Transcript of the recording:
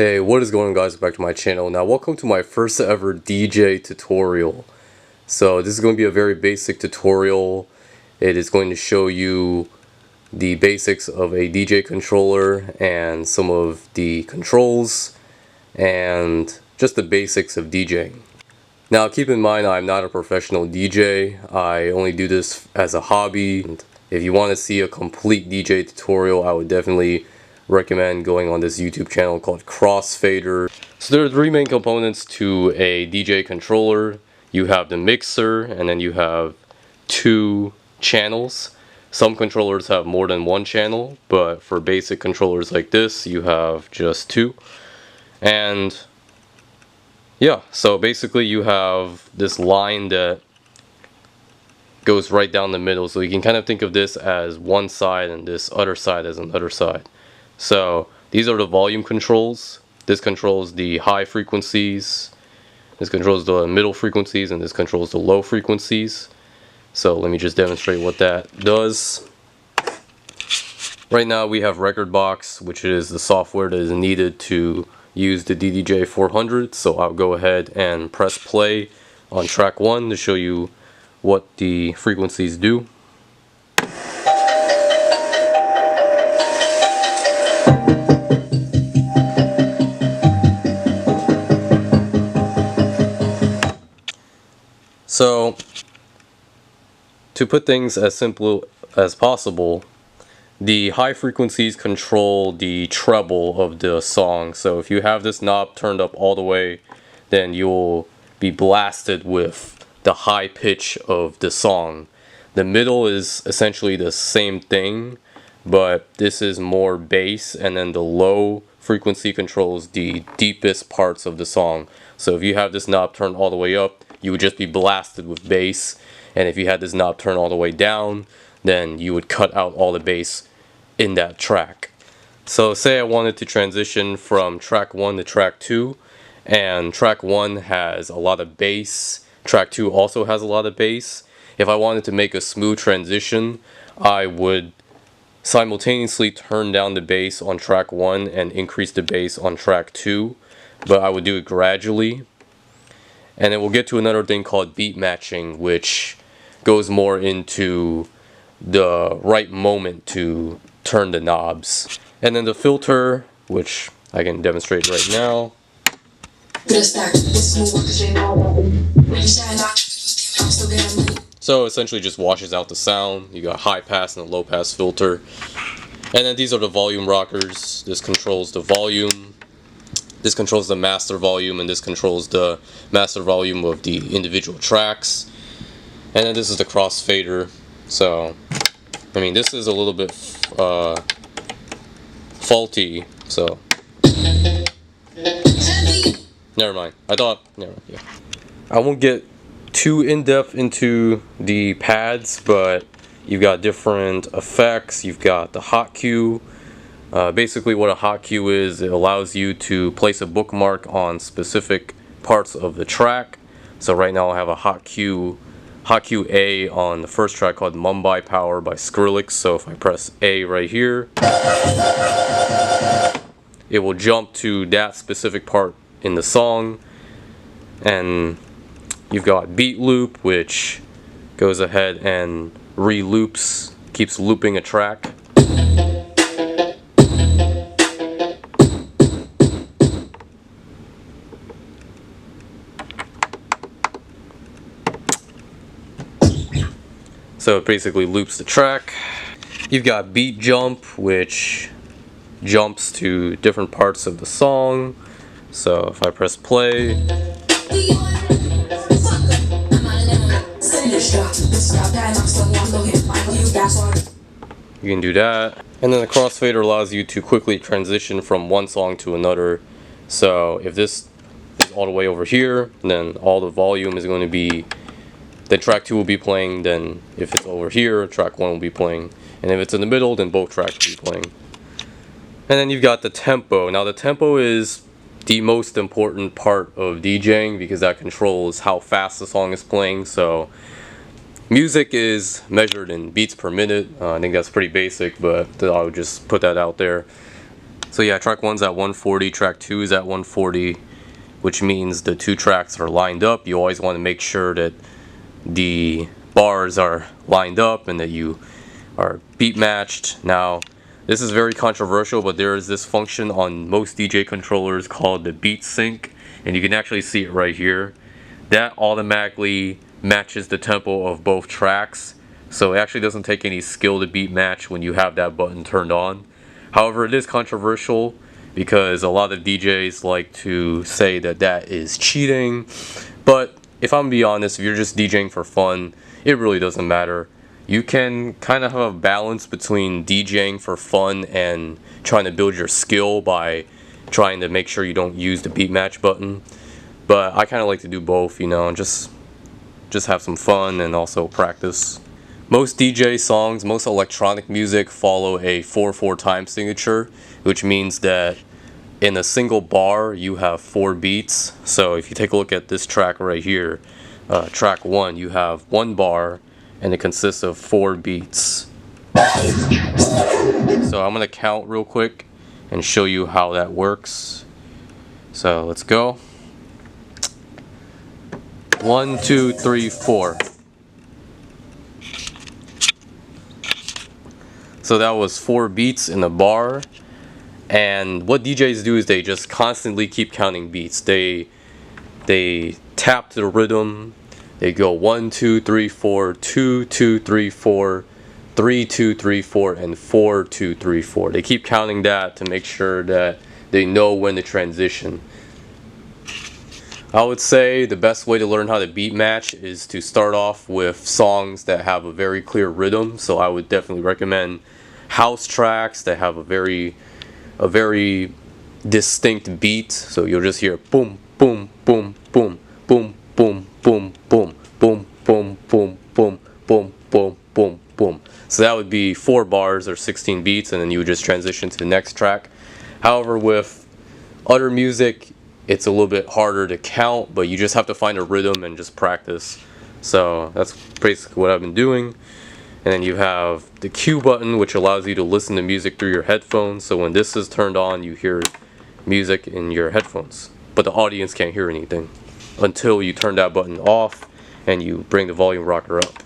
Hey, what is going on, guys? Back to my channel. Now, welcome to my first ever DJ tutorial. So this is going to be a very basic tutorial. It is going to show you the basics of a DJ controller and some of the controls and just the basics of DJing. Now, keep in mind, I'm not a professional DJ. I only do this as a hobby. And if you want to see a complete DJ tutorial, I would definitely recommend going on this YouTube channel called Crossfader. So there are three main components to a DJ controller. You have the mixer, and then you have two channels. Some controllers have more than one channel, but for basic controllers like this, you have just two. And yeah, so basically you have this line that goes right down the middle. So you can kind of think of this as one side and this other side as another side. So these are the volume controls. This controls the high frequencies, this controls the middle frequencies, and this controls the low frequencies. So let me just demonstrate what that does. Right now we have Rekordbox, which is the software that is needed to use the DDJ 400. So I'll go ahead and press play on track 1 to show you what the frequencies do. So, to put things as simple as possible, the high frequencies control the treble of the song. So if you have this knob turned up all the way, then you'll be blasted with the high pitch of the song. The middle is essentially the same thing, but this is more bass, and then the low frequency controls the deepest parts of the song. So if you have this knob turned all the way up, you would just be blasted with bass, and if you had this knob turned all the way down, then you would cut out all the bass in that track. So say I wanted to transition from track 1 to track 2, and track 1 has a lot of bass, track 2 also has a lot of bass. If I wanted to make a smooth transition, I would simultaneously turn down the bass on track 1 and increase the bass on track 2, but I would do it gradually. And then we'll get to another thing called beat matching, which goes more into the right moment to turn the knobs. And then the filter, which I can demonstrate right now. So essentially just washes out the sound. You got high pass and a low pass filter. And then these are the volume rockers. This controls the volume. This controls the master volume, and this controls the master volume of the individual tracks. And then this is the crossfader. So, I mean, this is a little bit faulty, so never mind. Yeah. I won't get too in-depth into the pads, but you've got different effects. You've got the hot cue. Basically what a hot cue is, it allows you to place a bookmark on specific parts of the track. So right now I have a hot cue A on the first track called Mumbai Power by Skrillex. So if I press A right here, it will jump to that specific part in the song. And you've got beat loop, which goes ahead and re-loops, keeps looping a track. So it basically loops the track. You've got beat jump, which jumps to different parts of the song. So if I press play, you can do that. And then the crossfader allows you to quickly transition from one song to another. So if this is all the way over here, then all the volume is going to be, then track 2 will be playing. Then if it's over here, track 1 will be playing. And if it's in the middle, then both tracks will be playing. And then you've got the tempo. Now the tempo is the most important part of DJing because that controls how fast the song is playing. So music is measured in beats per minute. I think that's pretty basic, but I'll just put that out there. So yeah, track 1's at 140, track 2 is at 140, which means the two tracks are lined up. You always want to make sure that the bars are lined up and that you are beat matched. Now, this is very controversial, but there is this function on most DJ controllers called the beat sync, and you can actually see it right here. That automatically matches the tempo of both tracks, so it actually doesn't take any skill to beat match when you have that button turned on. However, it is controversial because a lot of DJs like to say that that is cheating, but if I'm gonna be honest, if you're just DJing for fun, it really doesn't matter. You can kind of have a balance between DJing for fun and trying to build your skill by trying to make sure you don't use the beat match button. But I kind of like to do both, you know, and just have some fun and also practice. Most DJ songs, most electronic music follow a 4/4 time signature, which means that in a single bar you have 4 beats. So if you take a look at this track right here, track 1, you have 1 bar and it consists of 4 beats. So I'm gonna count real quick and show you how that works. So let's go. 1, 2, 3, 4. So that was 4 beats in a bar. And what DJs do is they just constantly keep counting beats. They tap the rhythm. They go 1, 2, 3, 4, 2, 2, 3, 4, 3, 2, 3, 4, and 4, 2, 3, 4. They keep counting that to make sure that they know when to transition. I would say the best way to learn how to beat match is to start off with songs that have a very clear rhythm. So I would definitely recommend house tracks that have a very distinct beat. So you'll just hear boom, boom, boom, boom, boom, boom, boom, boom, boom, boom, boom, boom, boom, boom, boom, boom. So that would be 4 bars or 16 beats, and then you would just transition to the next track. However, with other music, it's a little bit harder to count, but you just have to find a rhythm and just practice. So that's basically what I've been doing. And then you have the Q button, which allows you to listen to music through your headphones. So when this is turned on, you hear music in your headphones, but the audience can't hear anything until you turn that button off and you bring the volume rocker up.